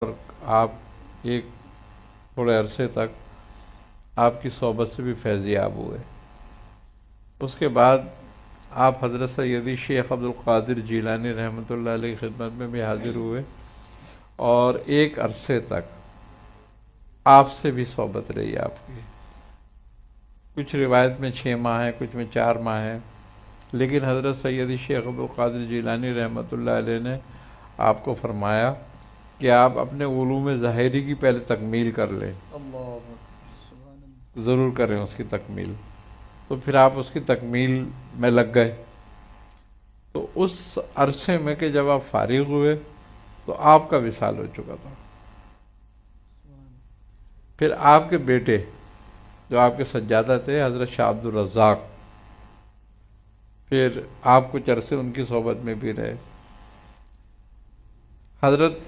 اور آپ ایک تھوڑے عرصے تک آپ کی صحبت سے بھی فیض یاب ہوئے۔ اس کے بعد آپ حضرت سیدی شیخ عبد القادر جیلانی رحمۃ اللہ علیہ کی خدمت میں بھی حاضر ہوئے، اور ایک عرصے تک آپ سے بھی صحبت رہی آپ کی۔ کچھ روایت میں 6 ماہ ہیں، کچھ میں 4 ماہ ہیں، لیکن حضرت سیدی شیخ عبد القادر جیلانی رحمۃ اللہ علیہ نے آپ کو فرمایا کہ آپ اپنے علوم ظاہری کی پہلے تکمیل کر لیں، ضرور کریں اس کی تکمیل۔ تو پھر آپ اس کی تکمیل میں لگ گئے۔ تو اس عرصے میں کہ جب آپ فارغ ہوئے تو آپ کا وصال ہو چکا تھا۔ پھر آپ کے بیٹے جو آپ کے سجادہ تھے، حضرت شاہ عبد الرزاق، پھر آپ کچھ عرصے ان کی صحبت میں بھی رہے۔ حضرت